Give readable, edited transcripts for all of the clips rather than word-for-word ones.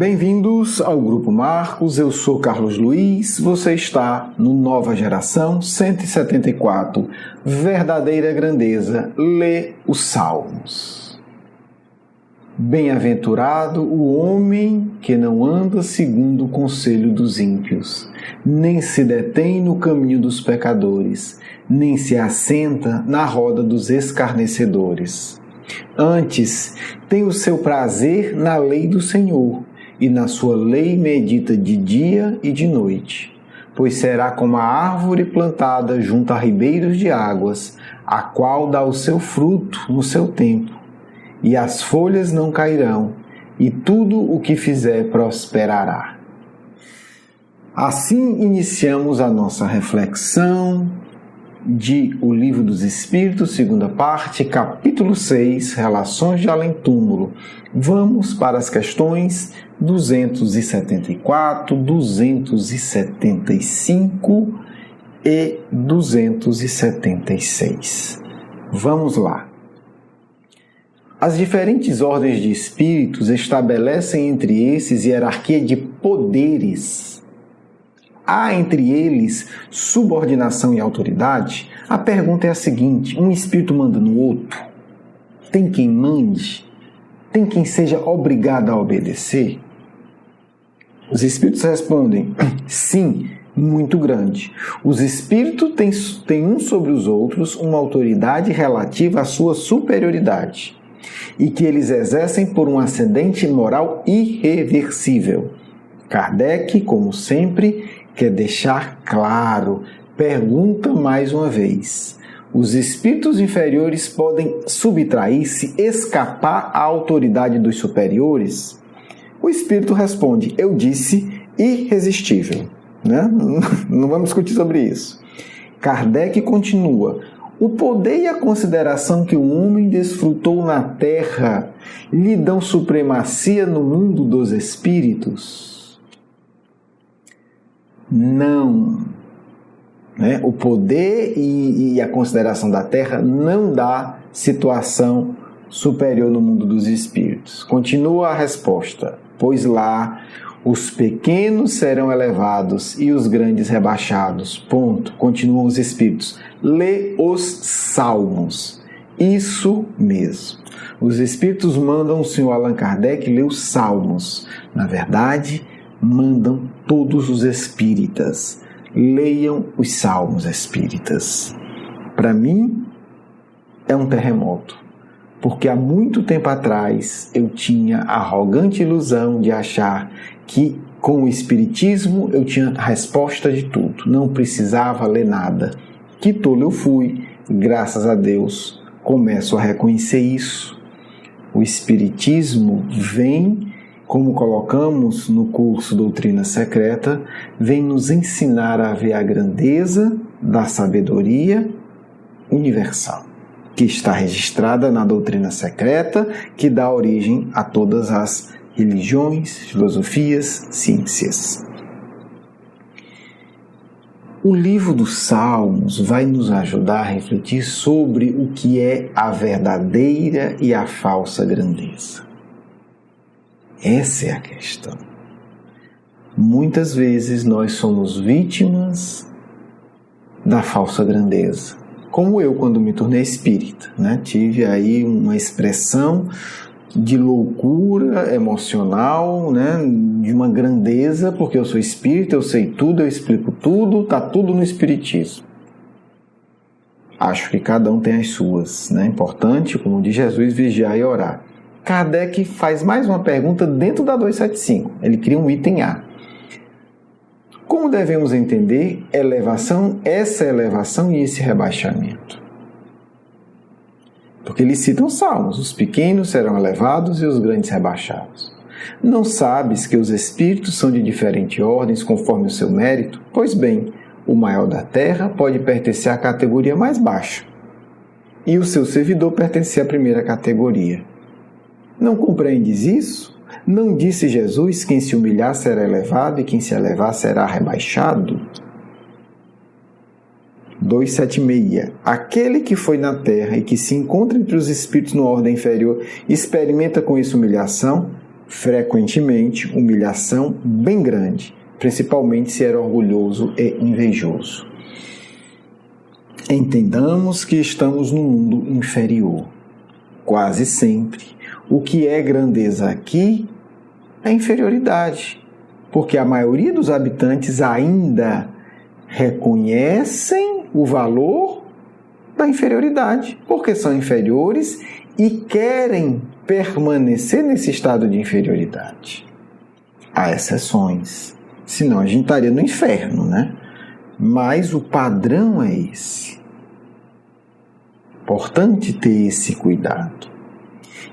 Bem-vindos ao Grupo Marcos, eu sou Carlos Luiz, você está no Nova Geração 174, Verdadeira Grandeza, lê os Salmos. Bem-aventurado o homem que não anda segundo o conselho dos ímpios, nem se detém no caminho dos pecadores, nem se assenta na roda dos escarnecedores. Antes, tem o seu prazer na lei do Senhor, e na sua lei medita de dia e de noite. Pois será como a árvore plantada junto a ribeiros de águas, a qual dá o seu fruto no seu tempo, e as folhas não cairão, e tudo o que fizer prosperará. Assim iniciamos a nossa reflexão de O Livro dos Espíritos, segunda parte, capítulo 6, Relações de Além-Túmulo. Vamos para as questões 274, 275 e 276. Vamos lá. As diferentes ordens de espíritos estabelecem entre esses hierarquia de poderes. Há entre eles subordinação e autoridade? A pergunta é a seguinte: um espírito manda no outro? Tem quem mande? Tem quem seja obrigado a obedecer? Os espíritos respondem: sim, muito grande. Os espíritos têm uns sobre os outros uma autoridade relativa à sua superioridade e que eles exercem por um ascendente moral irreversível. Kardec, como sempre, quer deixar claro, pergunta mais uma vez: os espíritos inferiores podem subtrair-se, escapar à autoridade dos superiores? O espírito responde: eu disse irresistível. Não vamos discutir sobre isso. Kardec continua: o poder e a consideração que o homem desfrutou na terra lhe dão supremacia no mundo dos espíritos? Não. O poder e a consideração da terra não dá situação superior no mundo dos espíritos. Continua a resposta: pois lá os pequenos serão elevados e os grandes rebaixados. Ponto. Continuam os espíritos. Lê os Salmos. Isso mesmo. Os espíritos mandam o senhor Allan Kardec ler os Salmos. Na verdade, mandam todos os espíritas. Leiam os Salmos espíritas. Para mim, é um terremoto. Porque há muito tempo atrás eu tinha a arrogante ilusão de achar que com o espiritismo eu tinha a resposta de tudo. Não precisava ler nada. Que tolo eu fui. Graças a Deus, começo a reconhecer isso. O espiritismo vem, como colocamos no curso Doutrina Secreta, vem nos ensinar a ver a grandeza da sabedoria universal, que está registrada na Doutrina Secreta, que dá origem a todas as religiões, filosofias, ciências. O livro dos Salmos vai nos ajudar a refletir sobre o que é a verdadeira e a falsa grandeza. Essa é a questão. Muitas vezes nós somos vítimas da falsa grandeza. Como eu, quando me tornei espírita, tive aí uma expressão de loucura emocional, de uma grandeza, porque eu sou espírita, eu sei tudo, eu explico tudo, está tudo no espiritismo. Acho que cada um tem as suas, Importante, como diz Jesus, vigiar e orar. Kardec faz mais uma pergunta dentro da 275. Ele cria um item A. Como devemos entender essa elevação e esse rebaixamento? Porque eles citam Salmos: os pequenos serão elevados e os grandes rebaixados. Não sabes que os espíritos são de diferentes ordens conforme o seu mérito? Pois bem, o maior da terra pode pertencer à categoria mais baixa, e o seu servidor pertence à primeira categoria. Não compreendes isso? Não disse Jesus: quem se humilhar será elevado e quem se elevar será rebaixado? 276. Aquele que foi na terra e que se encontra entre os espíritos numa ordem inferior experimenta com isso humilhação? frequentemente, humilhação bem grande, principalmente se era orgulhoso e invejoso. Entendamos que estamos num mundo inferior. Quase sempre, o que é grandeza aqui é inferioridade, porque a maioria dos habitantes ainda reconhecem o valor da inferioridade, porque são inferiores e querem permanecer nesse estado de inferioridade. Há exceções, senão a gente estaria no inferno, né? Mas o padrão é esse. Importante ter esse cuidado.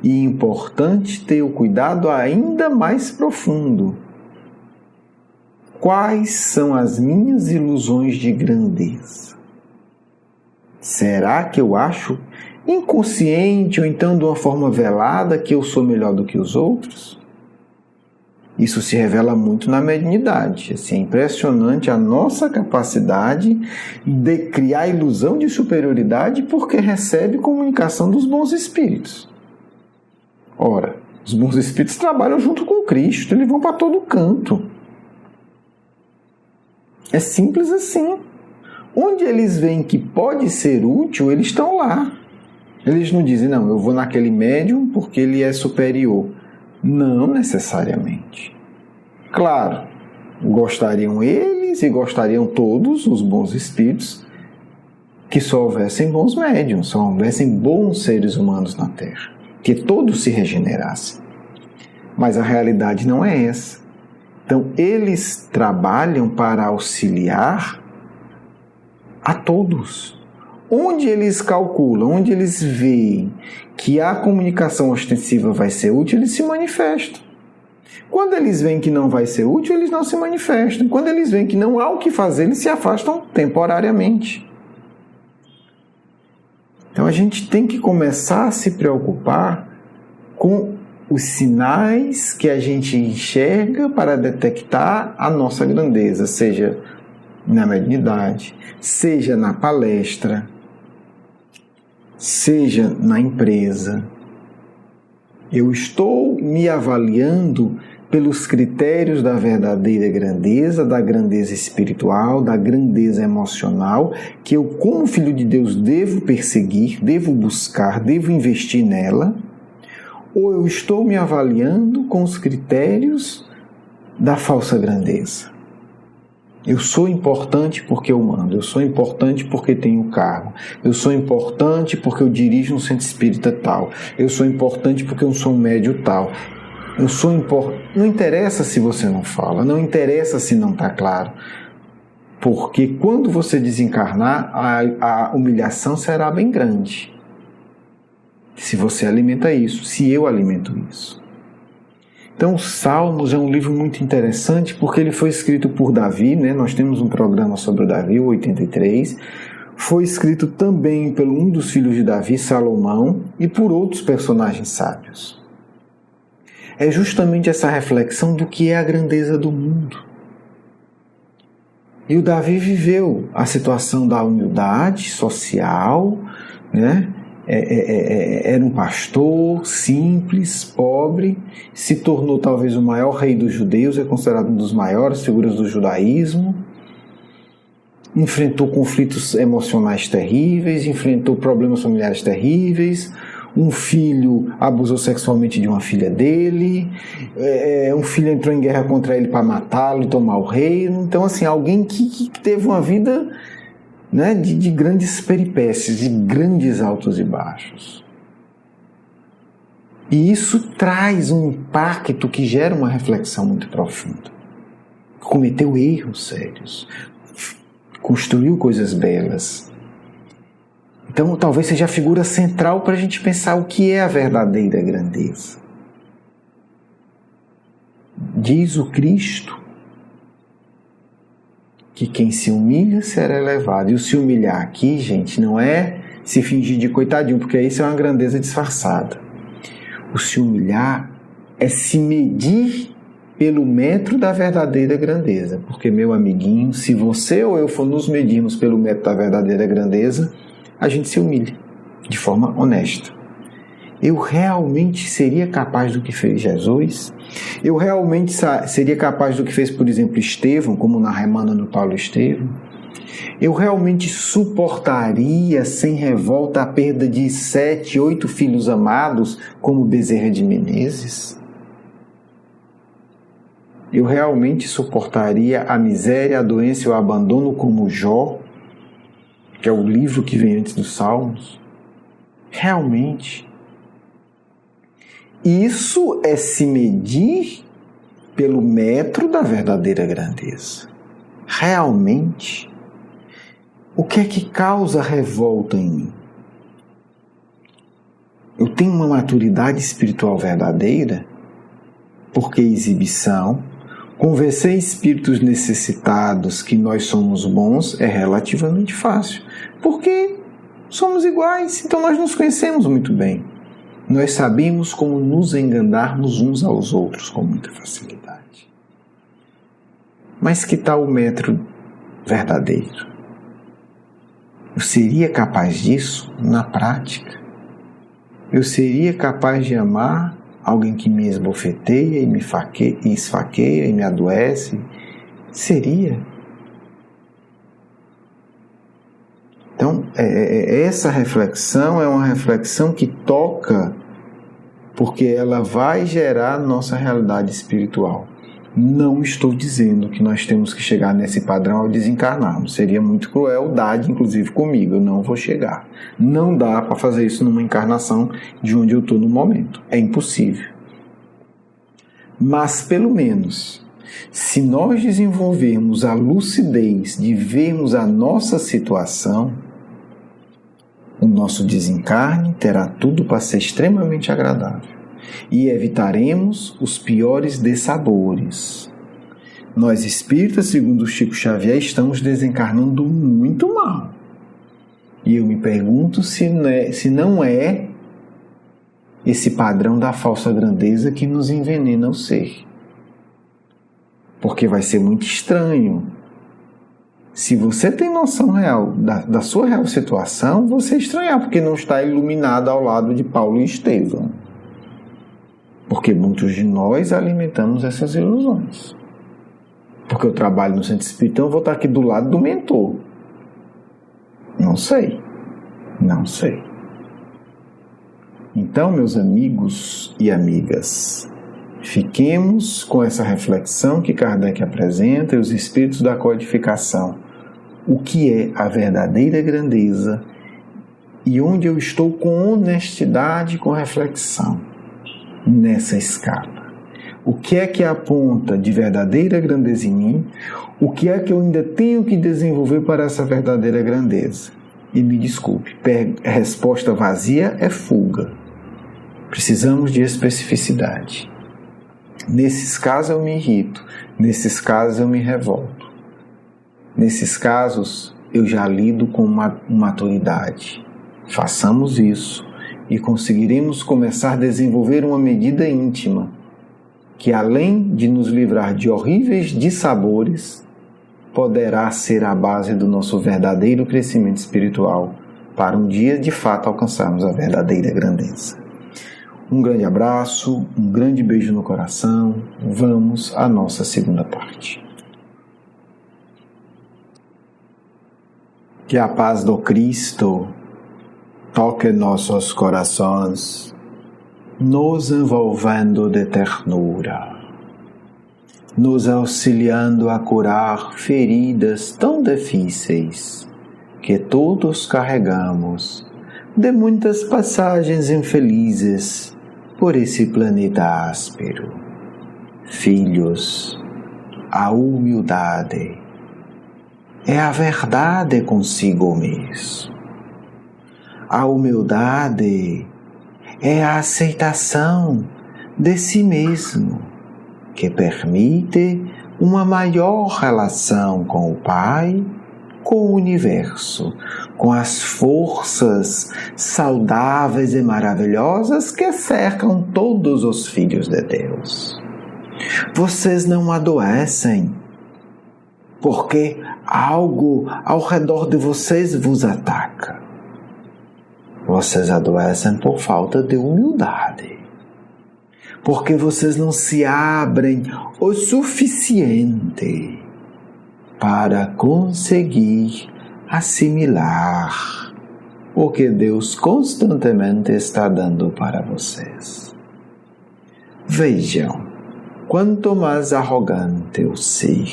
E importante ter o cuidado ainda mais profundo. Quais são as minhas ilusões de grandeza? Será que eu acho inconsciente ou então de uma forma velada que eu sou melhor do que os outros? Isso se revela muito na mediunidade. Assim, é impressionante a nossa capacidade de criar ilusão de superioridade porque recebe comunicação dos bons espíritos. Ora, os bons espíritos trabalham junto com Cristo, eles vão para todo canto. É simples assim. Onde eles veem que pode ser útil, eles estão lá. Eles não dizem, não, eu vou naquele médium porque ele é superior. Não necessariamente. Claro, gostariam eles e gostariam todos os bons espíritos que só houvessem bons médiums, só houvessem bons seres humanos na Terra, que todos se regenerassem. Mas a realidade não é essa. Então, eles trabalham para auxiliar a todos. Onde eles calculam, onde eles veem que a comunicação ostensiva vai ser útil, eles se manifestam. Quando eles veem que não vai ser útil, eles não se manifestam. Quando eles veem que não há o que fazer, eles se afastam temporariamente. Então a gente tem que começar a se preocupar com os sinais que a gente enxerga para detectar a nossa grandeza, seja na mediunidade, seja na palestra, seja na empresa. Eu estou me avaliando pelos critérios da verdadeira grandeza, da grandeza espiritual, da grandeza emocional, que eu, como filho de Deus, devo perseguir, devo buscar, devo investir nela, ou eu estou me avaliando com os critérios da falsa grandeza? Eu sou importante porque eu mando, eu sou importante porque tenho cargo, eu sou importante porque eu dirijo um centro espírita tal, eu sou importante porque eu sou um médium tal. Eu sou importante. Não interessa se você não fala, não interessa se não está claro, porque quando você desencarnar, a humilhação será bem grande. Se você alimenta isso, se eu alimento isso. Então, os Salmos é um livro muito interessante porque ele foi escrito por Davi, né? Nós temos um programa sobre o Davi, o 83. Foi escrito também por um dos filhos de Davi, Salomão, e por outros personagens sábios. É justamente essa reflexão do que é a grandeza do mundo. E o Davi viveu a situação da humildade social, né? Era um pastor simples, pobre, se tornou talvez o maior rei dos judeus, é considerado uma das maiores figuras do judaísmo, enfrentou conflitos emocionais terríveis, enfrentou problemas familiares terríveis, um filho abusou sexualmente de uma filha dele, um filho entrou em guerra contra ele para matá-lo e tomar o reino. Então, assim, alguém que teve uma vida, né, de grandes peripécias, de grandes altos e baixos. E isso traz um impacto que gera uma reflexão muito profunda. Cometeu erros sérios, construiu coisas belas. Então, talvez seja a figura central para a gente pensar o que é a verdadeira grandeza. Diz o Cristo que quem se humilha será elevado. E o se humilhar aqui, gente, não é se fingir de coitadinho, porque isso é uma grandeza disfarçada. O se humilhar é se medir pelo metro da verdadeira grandeza. Porque, meu amiguinho, se você ou eu for nos medirmos pelo metro da verdadeira grandeza, a gente se humilha de forma honesta. Eu realmente seria capaz do que fez Jesus? Eu realmente seria capaz do que fez, por exemplo, Estevão, como narra Emmanuel no Paulo Estevão? Eu realmente suportaria sem revolta a perda de 7, 8 filhos amados, como Bezerra de Menezes? Eu realmente suportaria a miséria, a doença e o abandono como Jó, que é o livro que vem antes dos Salmos? Realmente? Isso é se medir pelo metro da verdadeira grandeza. Realmente? O que é que causa revolta em mim? Eu tenho uma maturidade espiritual verdadeira? Porque exibição, convencer espíritos necessitados que nós somos bons é relativamente fácil. Porque somos iguais, então nós nos conhecemos muito bem. Nós sabemos como nos enganarmos uns aos outros com muita facilidade. Mas que tal o metro verdadeiro? Eu seria capaz disso na prática? Eu seria capaz de amar alguém que me esbofeteia e me esfaqueia e me adoece? Seria? Então, essa reflexão é uma reflexão que toca, porque ela vai gerar nossa realidade espiritual. Não estou dizendo que nós temos que chegar nesse padrão ao desencarnarmos. Seria muito crueldade, inclusive comigo. Eu não vou chegar. Não dá para fazer isso numa encarnação de onde eu estou no momento. É impossível. Mas, pelo menos, se nós desenvolvermos a lucidez de vermos a nossa situação, o nosso desencarne terá tudo para ser extremamente agradável. E evitaremos os piores dessabores. Nós espíritas, segundo Chico Xavier, estamos desencarnando muito mal. E eu me pergunto se não é esse padrão da falsa grandeza que nos envenena o ser. Porque vai ser muito estranho. Se você tem noção real da sua real situação, você estranhar porque não está iluminado ao lado de Paulo e Estevão. Porque muitos de nós alimentamos essas ilusões. Porque eu trabalho no centro espírita, então eu vou estar aqui do lado do mentor. Não sei. Não sei. Então, meus amigos e amigas, fiquemos com essa reflexão que Kardec apresenta e os espíritos da codificação. O que é a verdadeira grandeza e onde eu estou com honestidade e com reflexão nessa escala. O que é que aponta de verdadeira grandeza em mim? O que é que eu ainda tenho que desenvolver para essa verdadeira grandeza? E me desculpe, resposta vazia é fuga. Precisamos de especificidade. Nesses casos eu me irrito, nesses casos eu me revolto. Nesses casos eu já lido com maturidade. Façamos isso e conseguiremos começar a desenvolver uma medida íntima que, além de nos livrar de horríveis dissabores, poderá ser a base do nosso verdadeiro crescimento espiritual para um dia de fato alcançarmos a verdadeira grandeza. Um grande abraço, um grande beijo no coração. Vamos à nossa segunda parte. Que a paz do Cristo toque nossos corações, nos envolvendo de ternura, nos auxiliando a curar feridas tão difíceis que todos carregamos de muitas passagens infelizes por esse planeta áspero. Filhos, a humildade é a verdade consigo mesmo. A humildade é a aceitação de si mesmo, que permite uma maior relação com o Pai, com o universo, com as forças saudáveis e maravilhosas que cercam todos os filhos de Deus. Vocês não adoecem, porque algo ao redor de vocês vos ataca. Vocês adoecem por falta de humildade. Porque vocês não se abrem o suficiente para conseguir assimilar o que Deus constantemente está dando para vocês. Vejam, quanto mais arrogante o ser,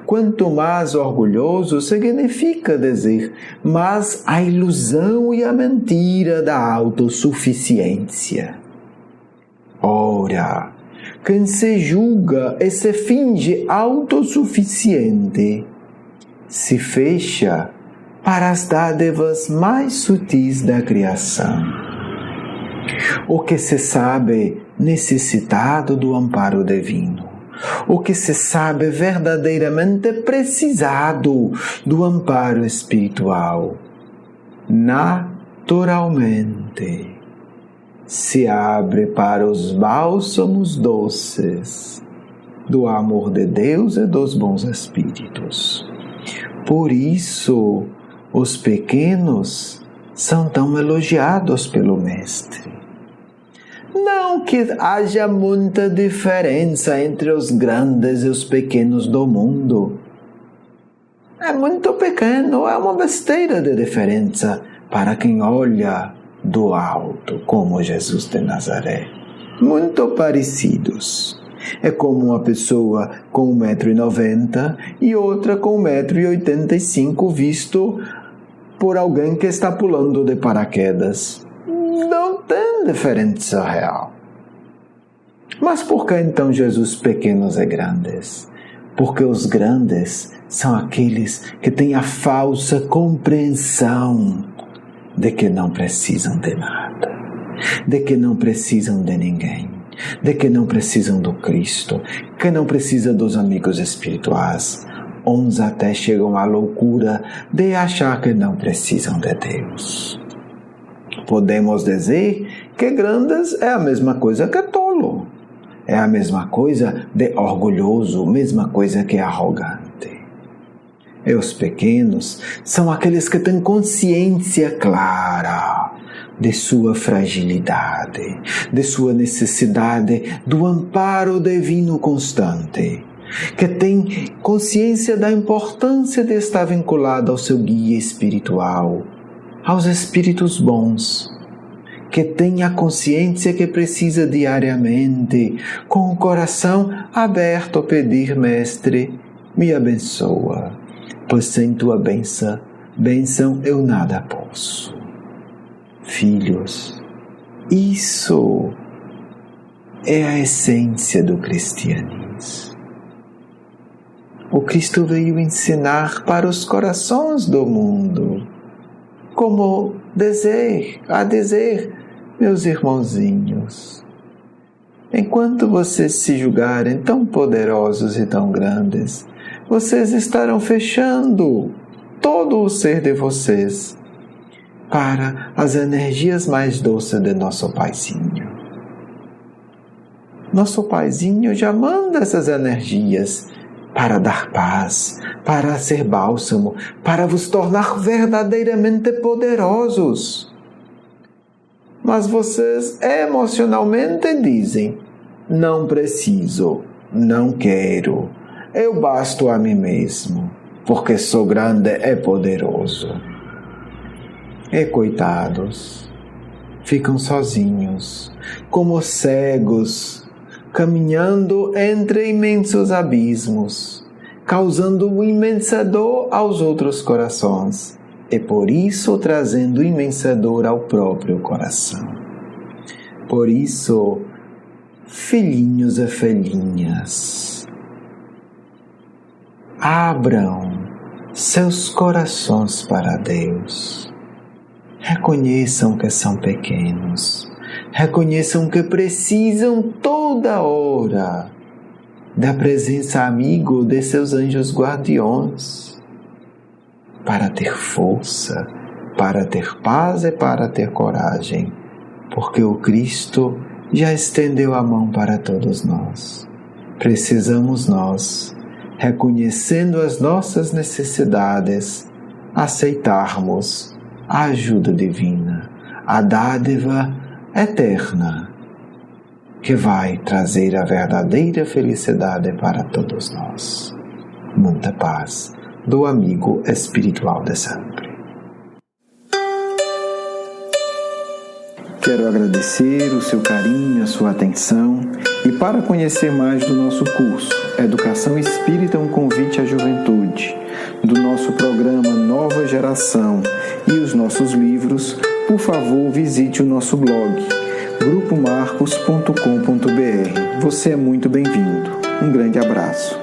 quanto mais orgulhoso significa dizer, mais a ilusão e a mentira da autossuficiência. Ora, quem se julga e se finge autossuficiente, se fecha para as dádivas mais sutis da criação. O que se sabe necessitado do amparo divino, o que se sabe verdadeiramente precisado do amparo espiritual, naturalmente se abre para os bálsamos doces do amor de Deus e dos bons espíritos. Por isso, os pequenos são tão elogiados pelo Mestre. Não que haja muita diferença entre os grandes e os pequenos do mundo. É muito pequeno, é uma besteira de diferença para quem olha do alto, como Jesus de Nazaré. Muito parecidos. É como uma pessoa com 1,90 m e outra com 1,85 m visto por alguém que está pulando de paraquedas. Não tem diferença real. Mas por que então Jesus pequenos e grandes? Porque os grandes são aqueles que têm a falsa compreensão de que não precisam de nada, de que não precisam de ninguém, de que não precisam do Cristo, que não precisam dos amigos espirituais. Uns até chegam à loucura de achar que não precisam de Deus. Podemos dizer que grandes é a mesma coisa que tolo, é a mesma coisa de orgulhoso, mesma coisa que arrogante. E os pequenos são aqueles que têm consciência clara de sua fragilidade, de sua necessidade do amparo divino constante, que têm consciência da importância de estar vinculado ao seu guia espiritual, aos espíritos bons, que tem a consciência que precisa diariamente, com o coração aberto a pedir, Mestre, me abençoa, pois sem tua bênção eu nada posso. Filhos, isso é a essência do cristianismo. O Cristo veio ensinar para os corações do mundo, como a dizer, meus irmãozinhos, enquanto vocês se julgarem tão poderosos e tão grandes, vocês estarão fechando todo o ser de vocês para as energias mais doces de nosso Paizinho. Nosso Paizinho já manda essas energias para dar paz, para ser bálsamo, para vos tornar verdadeiramente poderosos. Mas vocês emocionalmente dizem, não preciso, não quero, eu basto a mim mesmo, porque sou grande e poderoso. E coitados, ficam sozinhos, como cegos, caminhando entre imensos abismos, causando imensa dor aos outros corações, e por isso trazendo imensa dor ao próprio coração. Por isso, filhinhos e filhinhas, abram seus corações para Deus. Reconheçam que são pequenos. Reconheçam que precisam toda hora da presença amiga de seus anjos guardiões para ter força, para ter paz e para ter coragem, porque o Cristo já estendeu a mão para todos nós. Precisamos nós, reconhecendo as nossas necessidades, aceitarmos a ajuda divina, a dádiva eterna que vai trazer a verdadeira felicidade para todos nós. Muita paz do amigo espiritual de sempre. Quero agradecer o seu carinho, a sua atenção e para conhecer mais do nosso curso Educação Espírita, um convite à juventude, do nosso programa Nova Geração e os nossos livros, por favor visite o nosso blog grupomarcos.com.br. Você é muito bem-vindo. Um grande abraço.